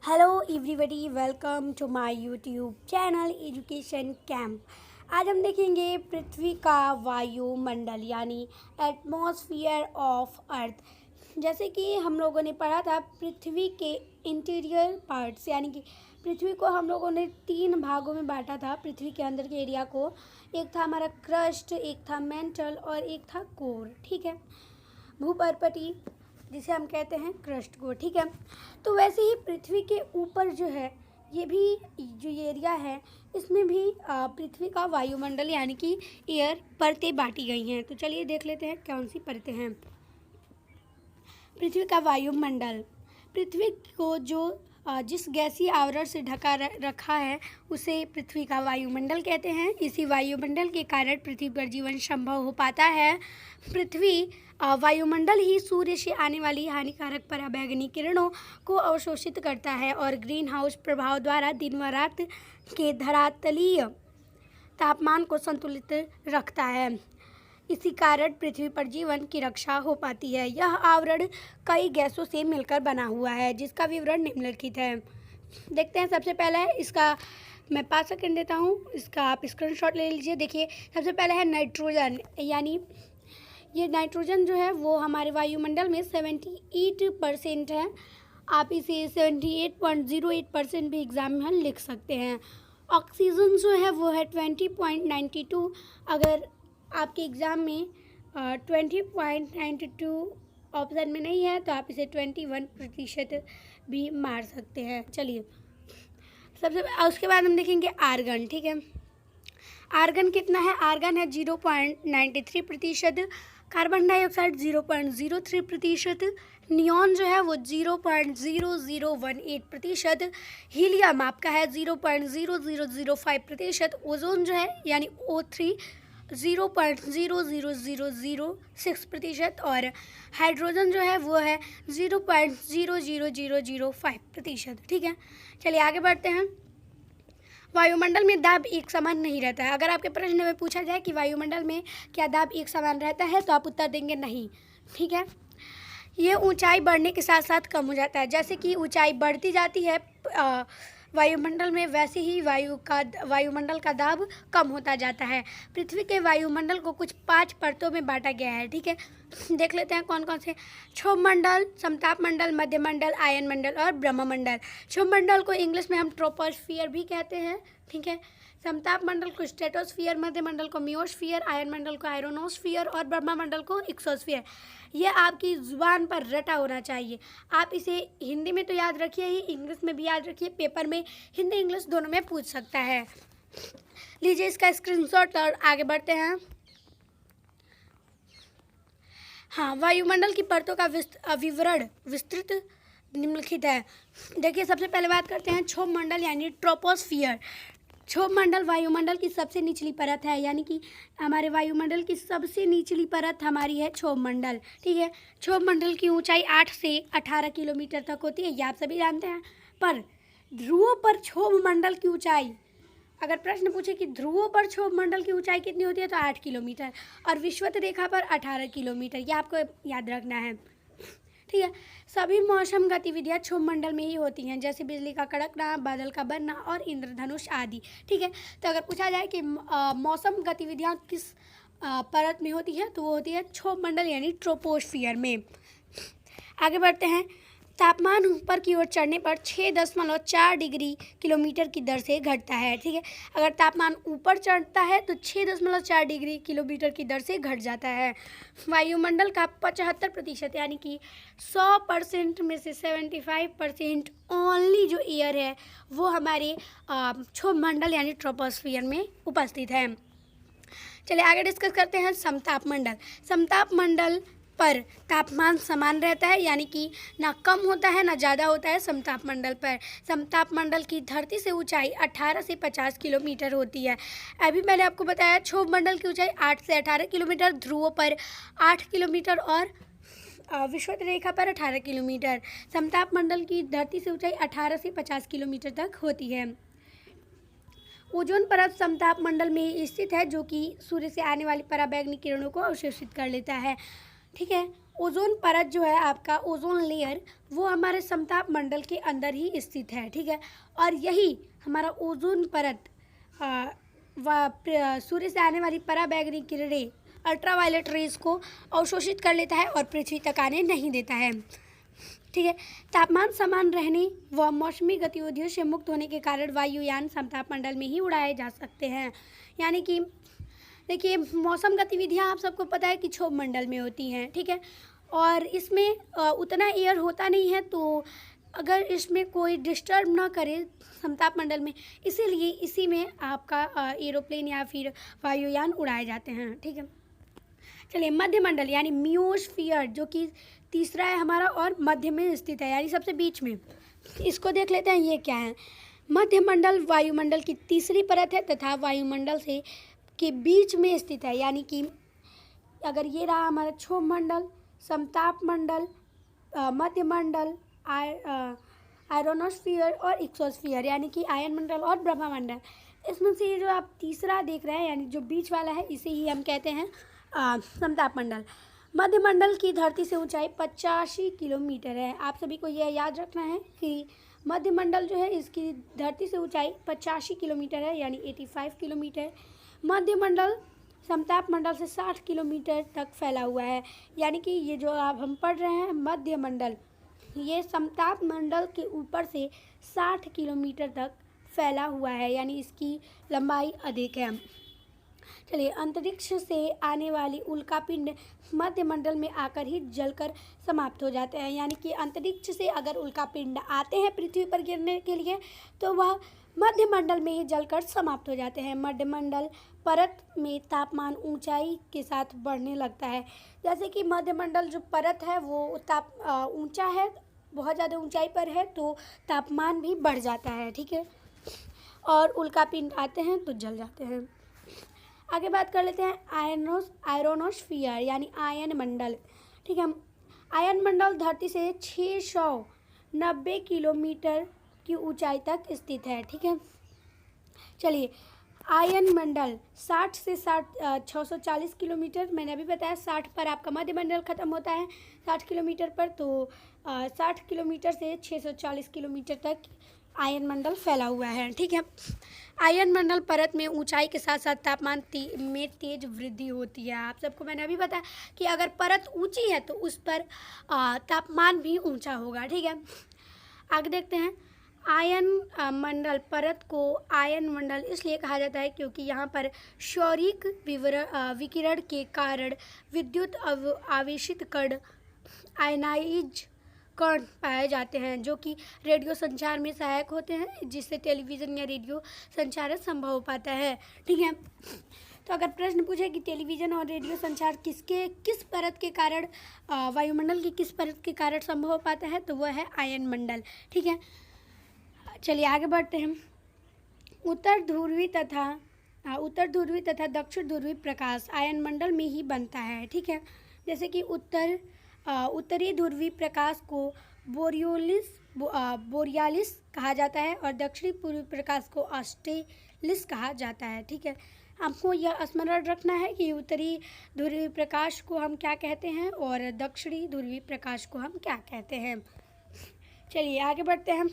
Hello everybody, welcome to my YouTube channel education camp. आज हम देखेंगे पृथ्वी का वायुमंडल यानी एटमॉस्फेयर ऑफ अर्थ। जैसे कि हम लोगों ने पढ़ा था पृथ्वी के इंटीरियर पार्ट्स, यानी कि पृथ्वी को हम लोगों ने 3 भागों में बांटा था। पृथ्वी के अंदर के एरिया को, एक था हमारा क्रस्ट, एक था मेंटल और एक था कोर। ठीक है, भूपर्पटी जिसे हम कहते हैं क्रस्ट को। ठीक है, तो वैसे ही पृथ्वी के ऊपर जो है ये भी जो ये एरिया है इसमें भी पृथ्वी का वायुमंडल यानी कि एयर परतें बांटी गई हैं। तो चलिए देख लेते हैं कौन सी परतें हैं। पृथ्वी का वायुमंडल पृथ्वी को जिस गैसीय आवरण से ढका रखा है उसे पृथ्वी का वायुमंडल कहते हैं। इसी वायुमंडल के कारण पृथ्वी पर जीवन संभव हो पाता है। पृथ्वी वायुमंडल ही सूर्य से आने वाली हानिकारक पराबैंगनी किरणों को अवशोषित करता है और ग्रीन हाउस प्रभाव द्वारा दिन व रात के धरातलीय तापमान को संतुलित रखता है। इसी कारण पृथ्वी पर जीवन की रक्षा हो पाती है। यह आवरण कई गैसों से मिलकर बना हुआ है जिसका विवरण निम्नलिखित है। देखते हैं। सबसे पहला है, इसका मैं 5 सेकंड देता हूँ, इसका आप स्क्रीनशॉट ले लीजिए। देखिए, सबसे पहला है नाइट्रोजन, यानी ये नाइट्रोजन जो है वो हमारे वायुमंडल में 78% है। आप इसे 78.08% भी एग्जाम में लिख सकते हैं। ऑक्सीजन जो है वो है 20.92। अगर आपके एग्ज़ाम में 20.92 ऑप्शन में नहीं है तो आप इसे 21% भी मार सकते हैं। चलिए, उसके बाद हम देखेंगे आर्गन। ठीक है, आर्गन कितना है? आर्गन है 0.93%, कार्बन डाइऑक्साइड 0.03%, नियॉन जो है वो 0.0018%, हीलियम आपका है 0.0005%, ओजोन जो है यानी O3 0.00006% और हाइड्रोजन जो है वो है 0.00005%। ठीक है, चलिए आगे बढ़ते हैं। वायुमंडल में दाब एक समान नहीं रहता है। अगर आपके प्रश्न में पूछा जाए कि वायुमंडल में क्या दाब एक समान रहता है तो आप उत्तर देंगे नहीं। ठीक है, ये ऊंचाई बढ़ने के साथ साथ कम हो जाता है। जैसे कि ऊंचाई बढ़ती जाती है वायुमंडल में, वैसे ही वायुमंडल का दाब कम होता जाता है। पृथ्वी के वायुमंडल को कुछ 5 परतों में बांटा गया है। ठीक है, देख लेते हैं कौन कौन से। क्षोभमंडल, समतापमंडल, मध्यमंडल, आयनमंडल और ब्रह्ममंडल। क्षोभमंडल को इंग्लिश में हम ट्रोपोस्फियर भी कहते हैं। ठीक है, समतापमंडल को स्ट्रेटोस्फियर, मध्यमंडल को मियोस्फियर, आयनमंडल को आयरोनोस्फियर और ब्रह्ममंडल को एक्सोस्फियर। ये आपकी ज़ुबान पर रटा होना चाहिए। आप इसे हिंदी में तो याद रखिए ही, इंग्लिश में भी याद रखिए। पेपर में हिंदी इंग्लिश दोनों में पूछ सकता है। लीजिए इसका स्क्रीनशॉट और आगे बढ़ते हैं। हाँ, वायुमंडल की परतों का विवरण विस्तृत निम्नलिखित है। देखिए, सबसे पहले बात करते हैं क्षोभमंडल यानी ट्रोपोस्फियर। क्षोभमंडल वायुमंडल की सबसे निचली परत है, यानी कि हमारे वायुमंडल की सबसे निचली परत हमारी है क्षोभमंडल। ठीक है, क्षोभमंडल की ऊंचाई 8 से 18 किलोमीटर तक होती है, ये आप सभी जानते हैं। पर ध्रुवों पर क्षोभमंडल की ऊंचाई, अगर प्रश्न पूछे कि ध्रुवों पर क्षोभमंडल की ऊंचाई कितनी होती है तो 8 किलोमीटर और विषुवत रेखा पर 18 किलोमीटर, ये आपको याद रखना है। ठीक है, सभी मौसम गतिविधियाँ क्षोभमंडल में ही होती हैं, जैसे बिजली का कड़कना, बादल का बनना और इंद्रधनुष आदि। ठीक है, तो अगर पूछा जाए कि मौसम गतिविधियाँ किस परत में होती है तो वो होती है क्षोभमंडल यानी ट्रोपोस्फियर में। आगे बढ़ते हैं। तापमान ऊपर की ओर चढ़ने पर 6.4 डिग्री किलोमीटर की दर से घटता है। ठीक है, अगर तापमान ऊपर चढ़ता है तो 6.4 डिग्री किलोमीटर की दर से घट जाता है। वायुमंडल का 75% यानी कि 100% में से 75% ओनली जो एयर है वो हमारे क्षोभमंडल यानी ट्रोपोस्फियर में उपस्थित है। चलिए आगे डिस्कस करते हैं समतापमंडल। समतापमंडल पर तापमान समान रहता है, यानी कि ना कम होता है ना ज़्यादा होता है समतापमंडल पर। समतापमंडल की धरती से ऊंचाई 18 से 50 किलोमीटर होती है। अभी मैंने आपको बताया क्षोभमंडल की ऊंचाई 8 से 18 किलोमीटर, ध्रुवों पर 8 किलोमीटर और विषुवत रेखा पर 18 किलोमीटर। समतापमंडल की धरती से ऊंचाई 18 से 50 किलोमीटर तक होती है। ओजोन परत समतापमंडल में ही स्थित है जो कि सूर्य से आने वाली पराबैंगनी किरणों को अवशोषित कर लेता है। ठीक है, ओजोन परत जो है आपका ओजोन लेयर, वो हमारे समताप मंडल के अंदर ही स्थित है, ठीक है। और यही हमारा ओजोन परत सूर्य से आने वाली पराबैंगनी किरणें अल्ट्रावायलेट रेज को अवशोषित कर लेता है और पृथ्वी तक आने नहीं देता है, ठीक है। तापमान समान रहने व मौसमी गतिविधियों से मुक्त होने के कारण वायुयान समताप मंडल में ही उड़ाए जा सकते हैं। यानी कि देखिए, मौसम गतिविधियां आप सबको पता है कि क्षोभ मंडल में होती हैं, ठीक है। और इसमें उतना एयर होता नहीं है, तो अगर इसमें कोई डिस्टर्ब ना करे समताप मंडल में, इसीलिए इसी में आपका एरोप्लेन या फिर वायुयान उड़ाए जाते हैं, ठीक है। चलिए, मध्यमंडल यानी मियोस्फीयर, जो कि तीसरा है हमारा और मध्य में स्थित है, यानी सबसे बीच में। इसको देख लेते हैं ये क्या है। मध्यमंडल वायुमंडल की तीसरी परत है तथा वायुमंडल से के बीच में स्थित है। यानी कि अगर ये रहा हमारा क्षोभ मंडल, समताप मंडल, मध्यमंडल, आयरोनोस्फीयर और एक्सोस्फीयर, यानी कि आयन मंडल और ब्रह्ममंडल, इसमें से ये जो आप तीसरा देख रहे हैं यानी जो बीच वाला है, इसे ही हम कहते हैं समताप मंडल। मध्यमंडल की धरती से ऊंचाई 85 किलोमीटर है। आप सभी को यह याद रखना है कि मध्यमंडल जो है इसकी धरती से ऊंचाई 85 किलोमीटर है, यानी 85 किलोमीटर। मध्यमंडल समताप मंडल से 60 किलोमीटर तक फैला हुआ है। यानी कि ये जो आप हम पढ़ रहे हैं मध्यमंडल, ये समताप मंडल के ऊपर से 60 किलोमीटर तक फैला हुआ है, यानी इसकी लंबाई अधिक है। चलिए, अंतरिक्ष से आने वाली उल्कापिंड मध्यमंडल में आकर ही जलकर समाप्त हो जाते हैं। यानी कि अंतरिक्ष से अगर उल्कापिंड आते हैं पृथ्वी पर गिरने के लिए, तो वह मध्यमंडल में ही जलकर समाप्त हो जाते हैं। मध्यमंडल परत में तापमान ऊंचाई के साथ बढ़ने लगता है। जैसे कि मध्यमंडल जो परत है वो ऊंचा है, बहुत ज़्यादा ऊंचाई पर है, तो तापमान भी बढ़ जाता है, ठीक है। और उल्कापिंड आते हैं तो जल जाते हैं। आगे बात कर लेते हैं आयरोनोस्फीयर यानी आयन मंडल, ठीक है। आयन मंडल धरती से 690 किलोमीटर की ऊंचाई तक स्थित है, ठीक है। चलिए, आयन मंडल 60 से 640 किलोमीटर, मैंने अभी बताया 60 पर आपका मध्यमंडल खत्म होता है, 60 किलोमीटर पर, तो 60 किलोमीटर से 640 किलोमीटर तक आयन मंडल फैला हुआ है, ठीक है। आयन मंडल परत में ऊंचाई के साथ साथ तापमान में तेज वृद्धि होती है। आप सबको मैंने अभी बताया कि अगर परत ऊंची है तो उस पर तापमान भी ऊंचा होगा, ठीक है। आगे देखते हैं। आयन मंडल परत को आयन मंडल इसलिए कहा जाता है क्योंकि यहाँ पर सौरिक विकिरण के कारण विद्युत आवेशित कण आयनाइज कण पाए जाते हैं, जो कि रेडियो संचार में सहायक होते हैं, जिससे टेलीविज़न या रेडियो संचार संभव हो पाता है, ठीक है। तो अगर प्रश्न पूछे कि टेलीविज़न और रेडियो संचार किस परत के कारण, वायुमंडल की किस परत के कारण संभव हो पाता है, तो वह है आयन मंडल, ठीक है। चलिए आगे बढ़ते हैं। उत्तर ध्रुवी तथा दक्षिण ध्रुवी प्रकाश आयन मंडल में ही बनता है, ठीक है। जैसे कि उत्तरी ध्रुवी प्रकाश को बोरियालिस कहा जाता है और दक्षिणी पूर्वी प्रकाश को ऑस्ट्रेलिस कहा जाता है, ठीक है। आपको यह स्मरण रखना है कि उत्तरी ध्रुवी प्रकाश को हम क्या कहते हैं और दक्षिणी ध्रुवी प्रकाश को हम क्या कहते हैं। चलिए आगे बढ़ते हैं।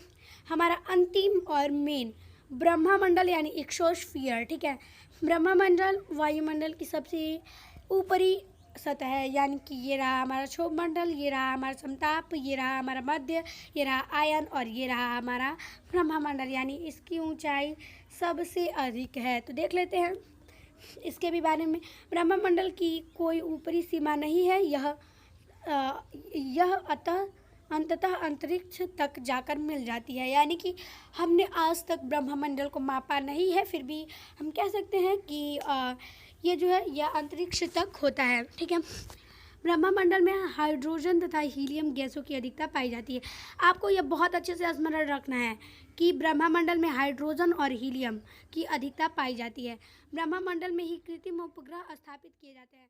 हमारा अंतिम और मेन ब्रह्ममंडल यानी एक्सोस्फीयर, ठीक है। ब्रह्ममंडल वायुमंडल की सबसे ऊपरी सतह है, यानी कि ये रहा हमारा क्षोभ मंडल, ये रहा हमारा समताप, ये रहा हमारा मध्य, ये रहा आयन और ये रहा हमारा ब्रह्ममंडल, यानी इसकी ऊंचाई सबसे अधिक है। तो देख लेते हैं इसके भी बारे में। ब्रह्ममंडल की कोई ऊपरी सीमा नहीं है, यह अंततः अंतरिक्ष तक जाकर मिल जाती है। यानी कि हमने आज तक ब्रह्ममंडल को मापा नहीं है, फिर भी हम कह सकते हैं कि ये जो है यह अंतरिक्ष तक होता है, ठीक है। ब्रह्ममंडल में हाइड्रोजन तथा हीलियम गैसों की अधिकता पाई जाती है। आपको यह बहुत अच्छे से स्मरण रखना है कि ब्रह्ममंडल में हाइड्रोजन और हीलियम की अधिकता पाई जाती है। ब्रह्ममंडल में ही कृत्रिम उपग्रह स्थापित किए जाते हैं।